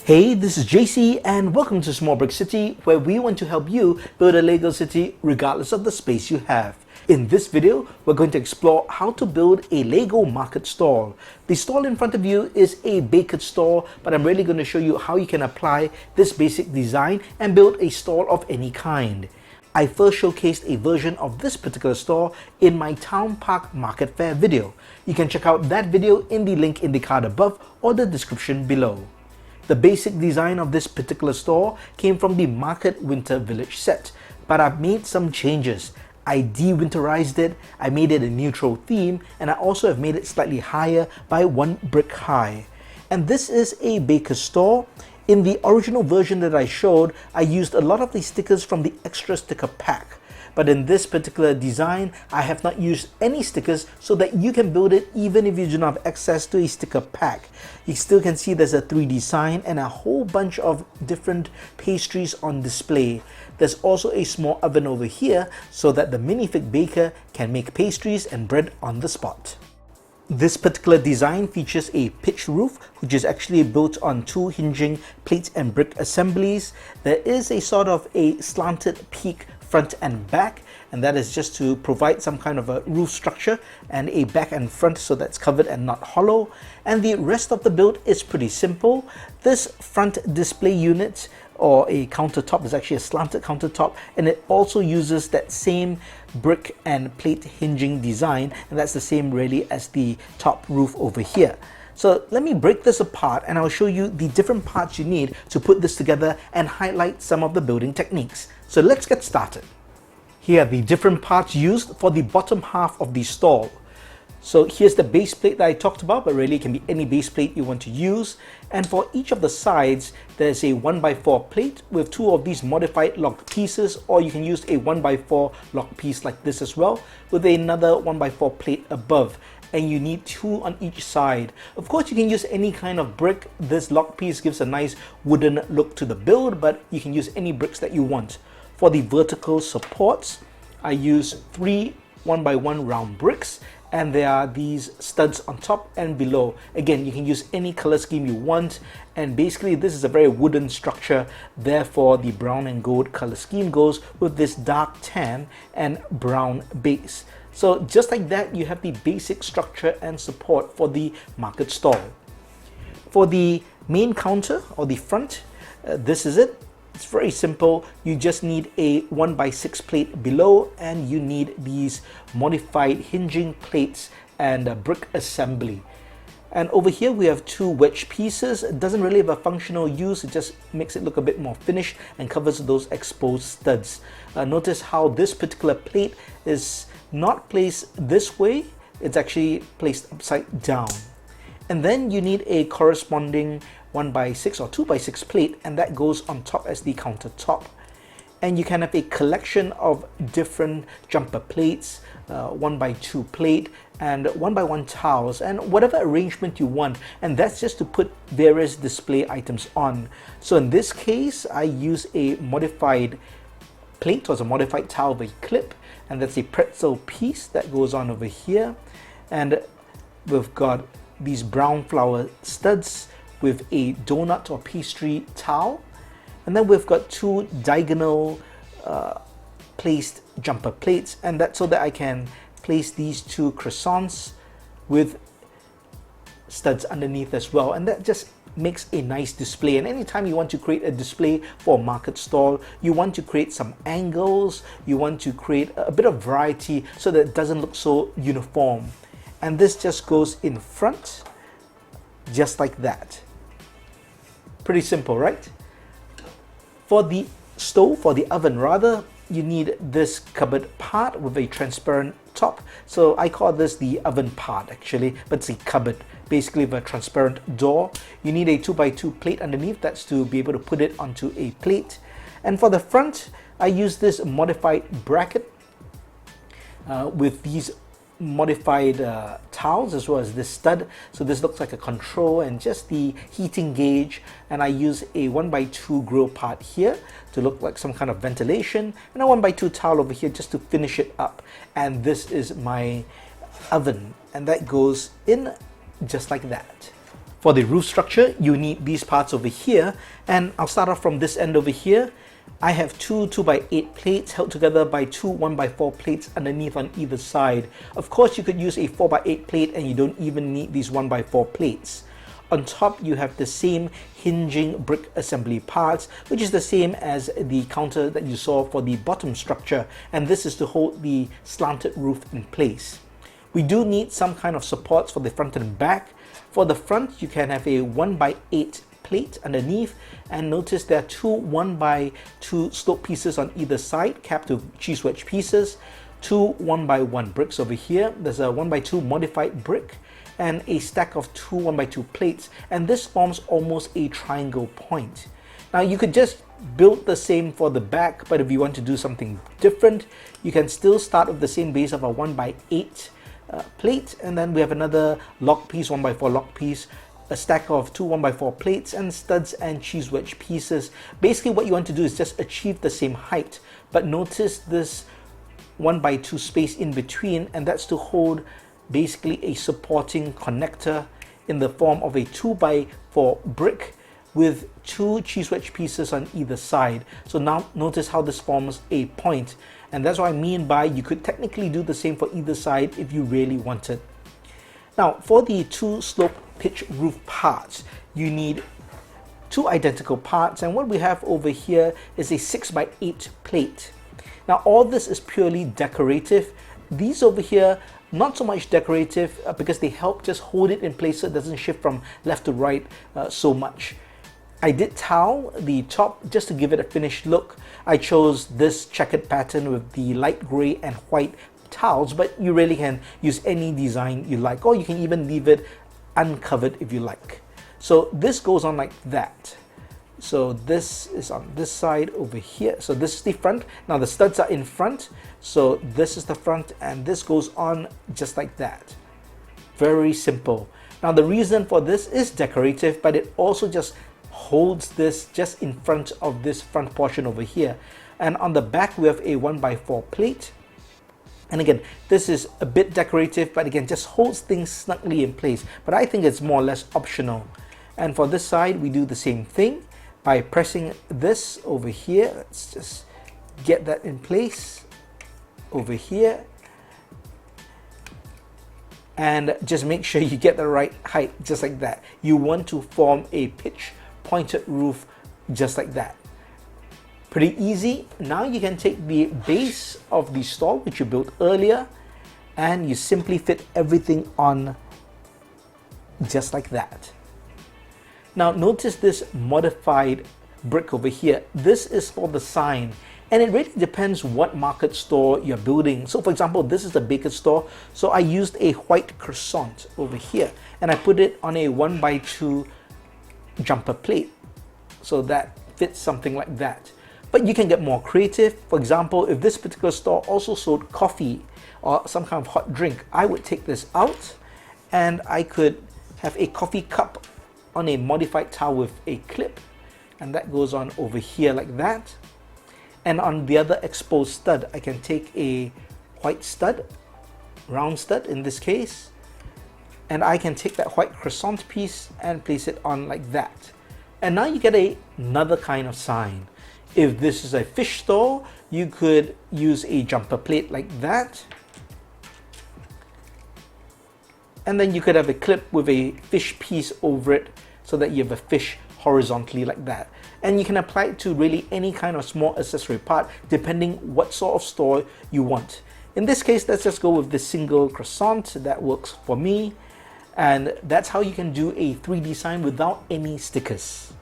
Hey, this is JC and welcome to Small Brick City, where we want to help you build a Lego city regardless of the space you have. In this video, we're going to explore how to build a Lego market stall. The stall in front of you is a baker stall, but I'm really going to show you how you can apply this basic design and build a stall of any kind. I first showcased a version of this particular stall in my Town Park Market Fair video. You can check out that video in the link in the card above or the description below. The basic design of this particular store came from the Market Winter Village set, but I've made some changes. I de-winterized it, I made it a neutral theme, and I also have made it slightly higher by 1 brick high. And this is a baker store. In the original version that I showed, I used a lot of the stickers from the extra sticker pack. But in this particular design, I have not used any stickers so that you can build it even if you do not have access to a sticker pack. You still can see there's a 3D sign and a whole bunch of different pastries on display. There's also a small oven over here so that the minifig baker can make pastries and bread on the spot. This particular design features a pitched roof, which is actually built on 2 hinging plate and brick assemblies. There is a sort of a slanted peak front and back, and that is just to provide some kind of a roof structure and a back and front so that's covered and not hollow. And the rest of the build is pretty simple. This front display unit or a countertop is actually a slanted countertop, and it also uses that same brick and plate hinging design, and that's the same really as the top roof over here. So let me break this apart and I'll show you the different parts you need to put this together and highlight some of the building techniques. So let's get started. Here are the different parts used for the bottom half of the stall. So here's the base plate that I talked about, but really it can be any base plate you want to use. And for each of the sides, there's a 1x4 plate with 2 of these modified locked pieces, or you can use a 1x4 locked piece like this as well, with another 1x4 plate above. And you need 2 on each side. Of course, you can use any kind of brick. This lock piece gives a nice wooden look to the build, but you can use any bricks that you want. For the vertical supports, I use 3 1x1 round bricks, and there are these studs on top and below. Again, you can use any color scheme you want, and basically this is a very wooden structure, therefore the brown and gold color scheme goes with this dark tan and brown base. So just like that, you have the basic structure and support for the market stall. For the main counter or the front, this is it. It's very simple. You just need a 1x6 plate below, and you need these modified hinging plates and a brick assembly. And over here we have 2 wedge pieces. It doesn't really have a functional use, it just makes it look a bit more finished and covers those exposed studs. Notice how this particular plate is not placed this way, it's actually placed upside down. And then you need a corresponding 1x6 or 2x6 plate, and that goes on top as the countertop. And you can have a collection of different jumper plates, 1x2 plate and 1x1 towels, and whatever arrangement you want, and that's just to put various display items on. So in this case, I use a modified plate or a modified towel with a clip, and that's a pretzel piece that goes on over here. And we've got these brown flower studs with a donut or pastry towel, and then we've got 2 diagonal placed jumper plates, and that's so that I can place these 2 croissants with studs underneath as well, and that just makes a nice display. And anytime you want to create a display for a market stall, you want to create some angles, you want to create a bit of variety so that it doesn't look so uniform. And this just goes in front just like that. Pretty simple, right? For the stove, or the oven rather, you need this cupboard part with a transparent top. So I call this the oven part actually, but it's a cupboard basically with a transparent door. You need a 2x2 plate underneath, that's to be able to put it onto a plate. And for the front, I use this modified bracket with these modified towels as well as this stud. So this looks like a control and just the heating gauge, and I use a 1x2 grill part here to look like some kind of ventilation, and a 1x2 towel over here just to finish it up. And this is my oven, and that goes in just like that. For the roof structure, you need these parts over here, and I'll start off from this end over here. I have two 2x8 plates held together by two 1x4 plates underneath on either side. Of course, you could use a 4x8 plate and you don't even need these 1x4 plates. On top, you have the same hinging brick assembly parts, which is the same as the counter that you saw for the bottom structure, and this is to hold the slanted roof in place. We do need some kind of supports for the front and back. For the front, you can have a 1x8 plate underneath, and notice there are two 1x2 slope pieces on either side, capped with cheese wedge pieces, two 1x1 bricks over here. There's a 1x2 modified brick and a stack of two 1x2 plates, and this forms almost a triangle point. Now you could just build the same for the back, but if you want to do something different, you can still start with the same base of a 1x8 plate, and then we have another lock piece, 1x4 lock piece, a stack of two 1x4 plates, and studs and cheese wedge pieces. Basically what you want to do is just achieve the same height, but notice this 1x2 space in between, and that's to hold basically a supporting connector in the form of a 2x4 brick with two cheese wedge pieces on either side. So now notice how this forms a point, and that's what I mean by you could technically do the same for either side if you really wanted. Now for the two slope pitch roof parts, you need two identical parts, and what we have over here is a 6x8 plate. Now all this is purely decorative. These over here, not so much decorative because they help just hold it in place so it doesn't shift from left to right so much. I did towel the top just to give it a finished look. I chose this checkered pattern with the light gray and white towels, but you really can use any design you like, or you can even leave it uncovered if you like. So this goes on like that. So this is on this side over here. So this is the front. Now the studs are in front. So this is the front, and this goes on just like that. Very simple. Now the reason for this is decorative, but it also just holds this just in front of this front portion over here. And on the back we have a 1x4 plate. And again, this is a bit decorative, but again, just holds things snugly in place. But I think it's more or less optional. And for this side, we do the same thing by pressing this over here. Let's just get that in place over here. And just make sure you get the right height, just like that. You want to form a pitch pointed roof just like that. Pretty easy. Now you can take the base of the stall which you built earlier, and you simply fit everything on just like that. Now notice this modified brick over here. This is for the sign, and it really depends what market store you're building. So for example, this is the baker store, so I used a white croissant over here, and I put it on a 1x2 jumper plate, so that fits something like that. But you can get more creative. For example, if this particular store also sold coffee or some kind of hot drink, I would take this out and I could have a coffee cup on a modified towel with a clip, and that goes on over here like that. And on the other exposed stud, I can take a white stud, round stud in this case, and I can take that white croissant piece and place it on like that. And now you get another kind of sign. If this is a fish store, you could use a jumper plate like that. And then you could have a clip with a fish piece over it so that you have a fish horizontally like that. And you can apply it to really any kind of small accessory part depending what sort of store you want. In this case, let's just go with this single croissant. That works for me. And that's how you can do a 3D sign without any stickers.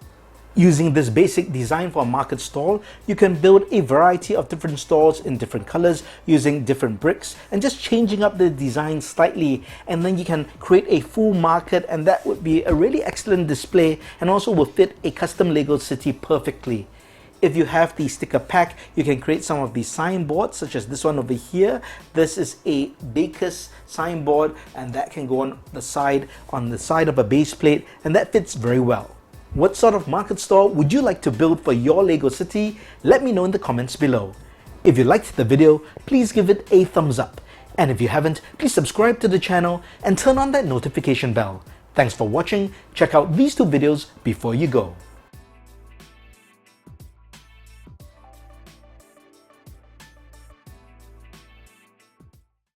Using this basic design for a market stall, you can build a variety of different stalls in different colors using different bricks and just changing up the design slightly, and then you can create a full market, and that would be a really excellent display and also will fit a custom Lego city perfectly. If you have the sticker pack, you can create some of these signboards such as this one over here. This is a baker's signboard, and that can go on the side of a base plate, and that fits very well. What sort of market stall would you like to build for your Lego city? Let me know in the comments below. If you liked the video, please give it a thumbs up. And if you haven't, please subscribe to the channel and turn on that notification bell. Thanks for watching. Check out these two videos before you go.